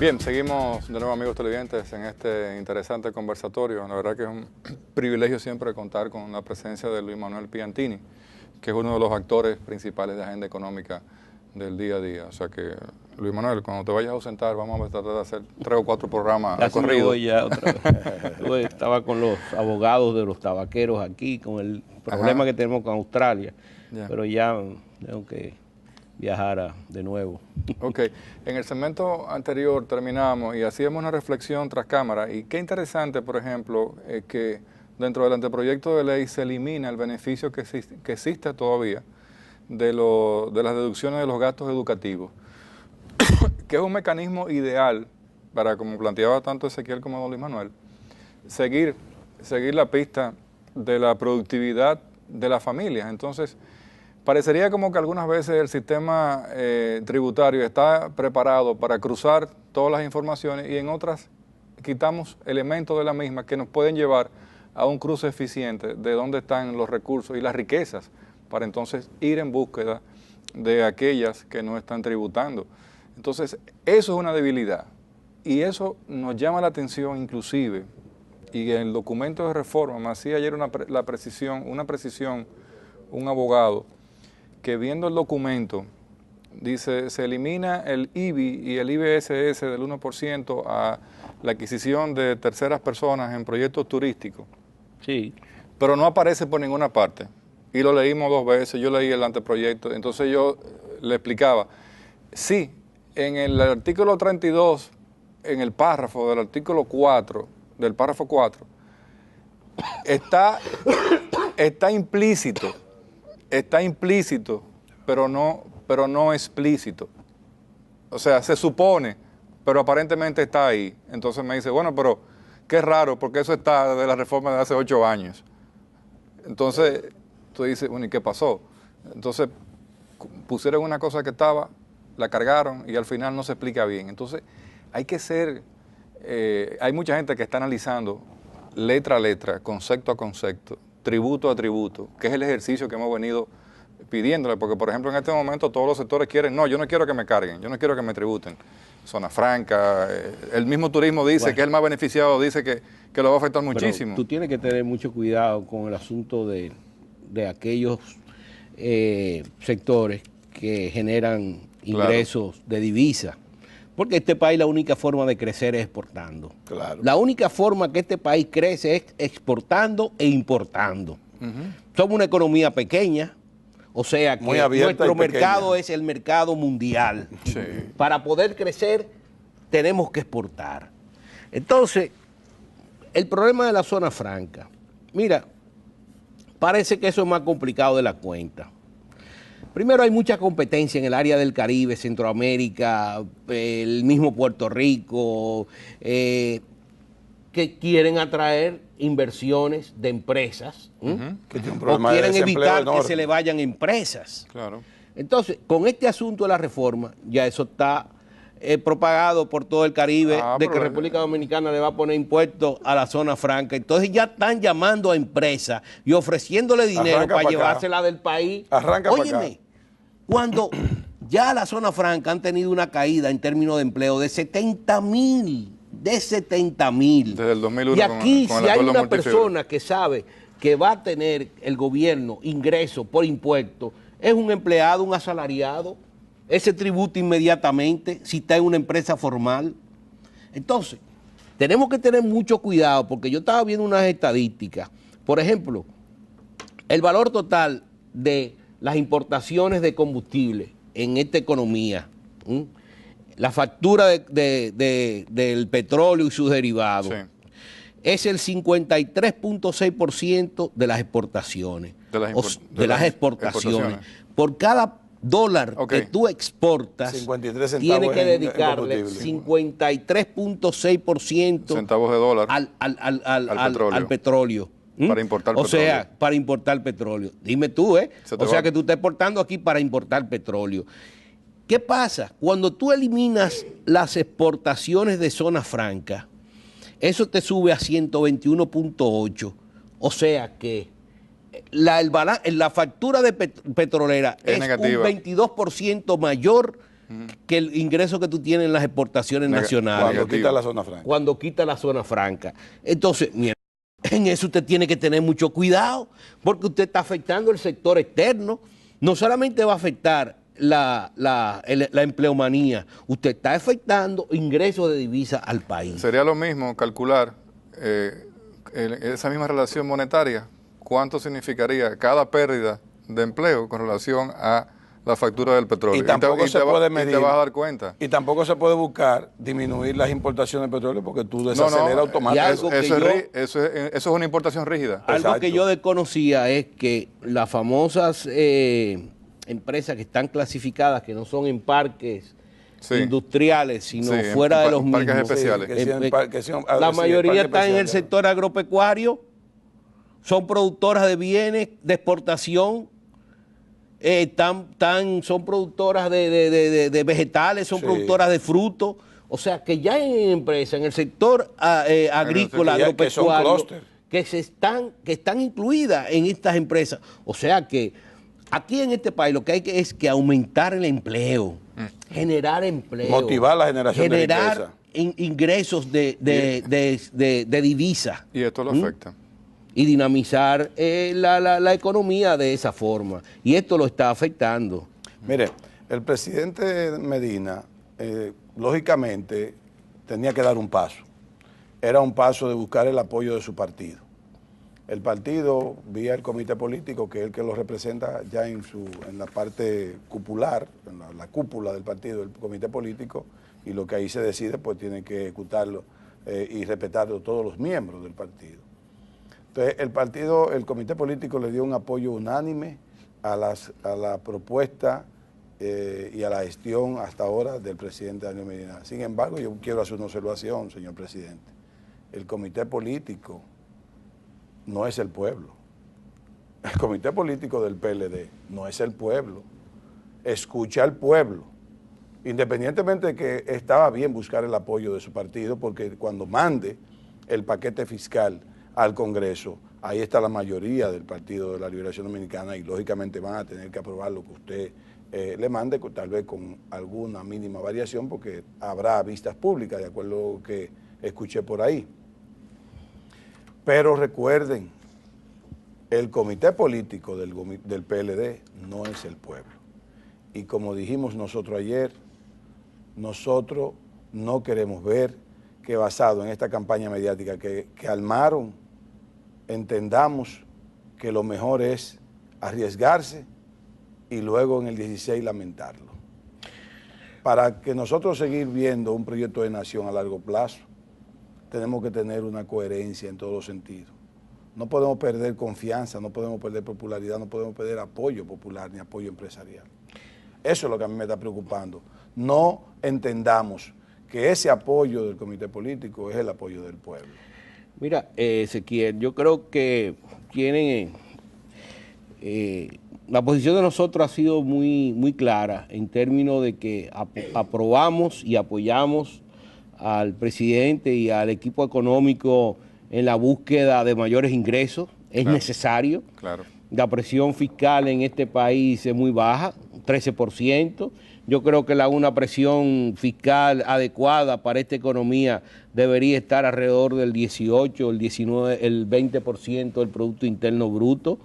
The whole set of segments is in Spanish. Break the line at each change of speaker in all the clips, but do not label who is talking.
Bien, seguimos de nuevo, amigos televidentes, en este interesante conversatorio. La verdad que es un privilegio siempre contar con la presencia de Luis Manuel Piantini, que es uno de los actores principales de Agenda Económica del día a día. O sea que, Luis Manuel, cuando te vayas a ausentar, vamos a tratar de hacer 3 o 4 programas
Casi
a corrido.
voy ya otra vez. Estaba con los abogados de los tabaqueros aquí, con el problema que tenemos con Australia, pero ya tengo que viajar de nuevo.
Ok, en el segmento anterior terminamos y hacíamos una reflexión tras cámara, y qué interesante, por ejemplo, que dentro del anteproyecto de ley se elimina el beneficio que existe todavía de las deducciones de los gastos educativos, que es un mecanismo ideal para, como planteaba tanto Ezequiel como don Luis Manuel, seguir la pista de la productividad de las familias. Entonces, parecería como que algunas veces el sistema tributario está preparado para cruzar todas las informaciones y en otras quitamos elementos de la misma que nos pueden llevar a un cruce eficiente de dónde están los recursos y las riquezas para entonces ir en búsqueda de aquellas que no están tributando. Entonces, eso es una debilidad y eso nos llama la atención inclusive, y en el documento de reforma me hacía ayer una precisión, un abogado, que viendo el documento, dice, se elimina el IBI y el IBSS del 1% a la adquisición de terceras personas en proyectos turísticos.
Sí.
Pero no aparece por ninguna parte. Y lo leímos 2 veces, yo leí el anteproyecto, entonces yo le explicaba, sí, en el artículo 32, en el párrafo del artículo 4, del párrafo 4, está implícito, pero no explícito. O sea, se supone, pero aparentemente está ahí. Entonces me dice, bueno, pero qué raro, porque eso está de la reforma de hace 8 años. Entonces, tú dices, bueno, ¿y qué pasó? Entonces, pusieron una cosa que estaba, la cargaron y al final no se explica bien. Entonces, hay que ser, hay mucha gente que está analizando letra a letra, concepto a concepto, tributo a tributo, que es el ejercicio que hemos venido pidiéndole, porque por ejemplo en este momento todos los sectores quieren, no, yo no quiero que me carguen, yo no quiero que me tributen. Zona franca, el mismo turismo dice, bueno, que es el más beneficiado, dice que lo va a afectar muchísimo.
Tú tienes que tener mucho cuidado con el asunto de aquellos sectores que generan ingresos, claro, de divisa. Porque este país la única forma de crecer es exportando. Claro. La única forma que este país crece es exportando e importando. Somos una economía pequeña, o sea que nuestro mercado es el mercado mundial. Sí. Para poder crecer tenemos que exportar. Entonces, el problema de la zona franca, mira, parece que eso es más complicado de la cuenta. Primero, hay mucha competencia en el área del Caribe, Centroamérica, el mismo Puerto Rico, que quieren atraer inversiones de empresas, o quieren evitar que se le vayan empresas.
Claro.
Entonces, con este asunto de la reforma, ya eso está propagado por todo el Caribe, de que República Dominicana le va a poner impuestos a la zona franca. Entonces ya están llamando a empresas y ofreciéndole dinero para llevársela del país. Óyeme, cuando ya la zona franca han tenido una caída en términos de empleo de 70,000, desde el 2001. Y aquí si hay una persona que sabe que va a tener el gobierno ingresos por impuestos, es un empleado, un asalariado. Ese tributo inmediatamente si está en una empresa formal. Entonces, tenemos que tener mucho cuidado porque yo estaba viendo unas estadísticas. Por ejemplo, el valor total de las importaciones de combustible en esta economía, la factura del petróleo y sus derivados, sí, es el 53.6% de las exportaciones. De las exportaciones. Por cada dólar que tú exportas, tiene que dedicarle 53.6%
centavos de dólar
al petróleo.
Para importar petróleo.
O sea, para importar petróleo. Dime tú, O sea, que tú estás exportando aquí para importar petróleo. ¿Qué pasa? Cuando tú eliminas las exportaciones de zona franca, eso te sube a 121.8. O sea que la factura de petrolera es negativa, un 22% mayor que el ingreso que tú tienes en las exportaciones nacionales.
Cuando quita la zona franca.
Cuando quita la zona franca. Entonces, en eso usted tiene que tener mucho cuidado, porque usted está afectando el sector externo. No solamente va a afectar la empleomanía, usted está afectando ingresos de divisas al país.
Sería lo mismo calcular esa misma relación monetaria, cuánto significaría cada pérdida de empleo con relación a la factura del petróleo.
Y tampoco se puede medir.
Y te vas a dar cuenta.
Y tampoco se puede buscar disminuir las importaciones de petróleo porque tú desaceleras automáticamente.
Eso es una importación rígida.
Algo que yo desconocía es que las famosas empresas que están clasificadas, que no son en parques industriales, sino fuera de los mismos.
Parques especiales.
La mayoría están en el sector agropecuario, son productoras de bienes de exportación, son productoras de vegetales, son productoras de frutos. O sea, que ya hay empresas en el sector agrícola, agropecuario, que están incluidas en estas empresas. O sea que aquí en este país lo que hay es que aumentar el empleo, generar empleo.
Motivar la generación de riqueza.
Generar ingresos de divisas.
Y esto lo afecta.
Y dinamizar la economía de esa forma. Y esto lo está afectando.
Mire, el presidente Medina, lógicamente, tenía que dar un paso. Era un paso de buscar el apoyo de su partido. El partido, vía el comité político, que es el que lo representa ya en la parte cupular, en la cúpula del partido, el comité político, y lo que ahí se decide, pues tienen que ejecutarlo y respetarlo todos los miembros del partido. Entonces, el comité político le dio un apoyo unánime a la propuesta y a la gestión hasta ahora del presidente Danilo Medina. Sin embargo, yo quiero hacer una observación, señor presidente. El comité político no es el pueblo. El comité político del PLD no es el pueblo. Escucha al pueblo. Independientemente de que estaba bien buscar el apoyo de su partido, porque cuando mande el paquete fiscal al Congreso, ahí está la mayoría del Partido de la Liberación Dominicana y lógicamente van a tener que aprobar lo que usted le mande, tal vez con alguna mínima variación, porque habrá vistas públicas, de acuerdo a lo que escuché por ahí. Pero recuerden, el comité político del PLD no es el pueblo. Y como dijimos nosotros ayer, nosotros no queremos ver que basado en esta campaña mediática que armaron, entendamos que lo mejor es arriesgarse y luego en el 16 lamentarlo. Para que nosotros seguir viendo un proyecto de nación a largo plazo, tenemos que tener una coherencia en todos los sentidos. No podemos perder confianza, no podemos perder popularidad, no podemos perder apoyo popular ni apoyo empresarial. Eso es lo que a mí me está preocupando. No entendamos que ese apoyo del comité político es el apoyo del pueblo.
Mira, Ezequiel, yo creo que tienen... la posición de nosotros ha sido muy clara en términos de que aprobamos y apoyamos al presidente y al equipo económico en la búsqueda de mayores ingresos. Es necesario.
Claro.
La presión fiscal en este país es muy baja, 13%. Yo creo que una presión fiscal adecuada para esta economía debería estar alrededor del 18, el 19, el 20% del Producto Interno Bruto.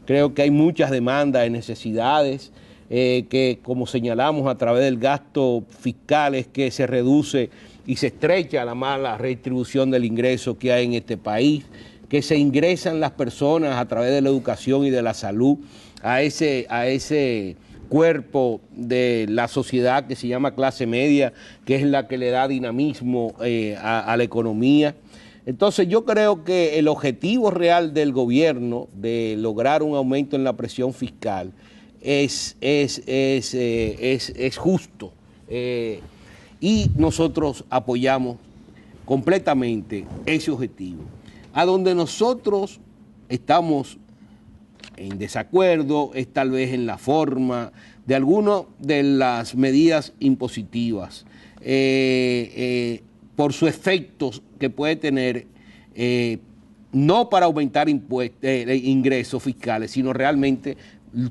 Creo que hay muchas demandas y necesidades que, como señalamos, a través del gasto fiscal es que se reduce y se estrecha la mala redistribución del ingreso que hay en este país, que se ingresan las personas a través de la educación y de la salud a ese cuerpo de la sociedad que se llama clase media, que es la que le da dinamismo a la economía. Entonces yo creo que el objetivo real del gobierno de lograr un aumento en la presión fiscal es justo. Y nosotros apoyamos completamente ese objetivo. A donde nosotros estamos en desacuerdo es tal vez en la forma de algunas de las medidas impositivas, por sus efectos que puede tener, no para aumentar ingresos fiscales, sino realmente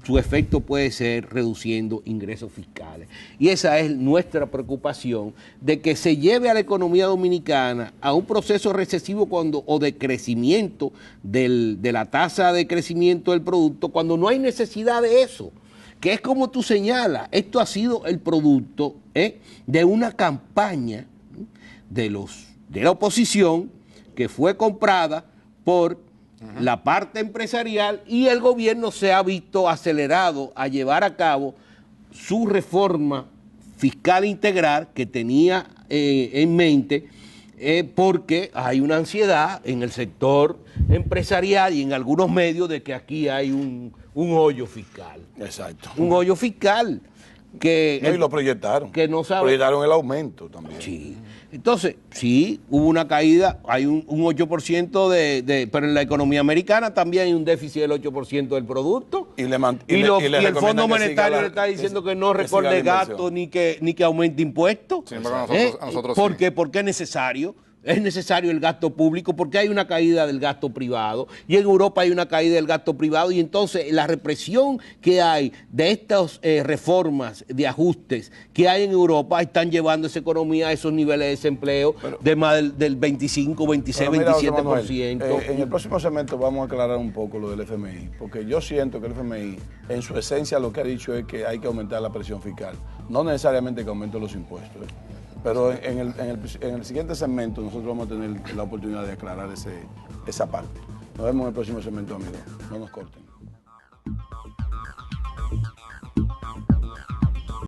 su efecto puede ser reduciendo ingresos fiscales. Y esa es nuestra preocupación, de que se lleve a la economía dominicana a un proceso recesivo o de crecimiento de la tasa de crecimiento del producto, cuando no hay necesidad de eso. Que es como tú señalas, esto ha sido el producto de una campaña de la oposición que fue comprada por la parte empresarial, y el gobierno se ha visto acelerado a llevar a cabo su reforma fiscal integral que tenía en mente, porque hay una ansiedad en el sector empresarial y en algunos medios de que aquí hay un hoyo fiscal.
Exacto.
Un hoyo fiscal que...
No, y lo proyectaron.
Que no sabe.
Proyectaron el aumento también.
Sí. Entonces, sí, hubo una caída, hay un 8% pero en la economía americana también hay un déficit del 8% del producto. Y el Fondo Monetario le está diciendo que no recorte gasto ni que aumente impuestos.
Sí, a nosotros
¿Por
sí.
qué? Porque es necesario. Es necesario el gasto público porque hay una caída del gasto privado y en Europa hay una caída del gasto privado, y entonces la represión que hay de estas reformas de ajustes que hay en Europa están llevando esa economía a esos niveles de desempleo de más del 25, 26,
mira,
27%.
Manuel, en el próximo segmento vamos a aclarar un poco lo del FMI, porque yo siento que el FMI en su esencia lo que ha dicho es que hay que aumentar la presión fiscal, no necesariamente que aumenten los impuestos. Pero en el siguiente segmento nosotros vamos a tener la oportunidad de aclarar esa parte. Nos vemos en el próximo segmento, amigos. No nos corten.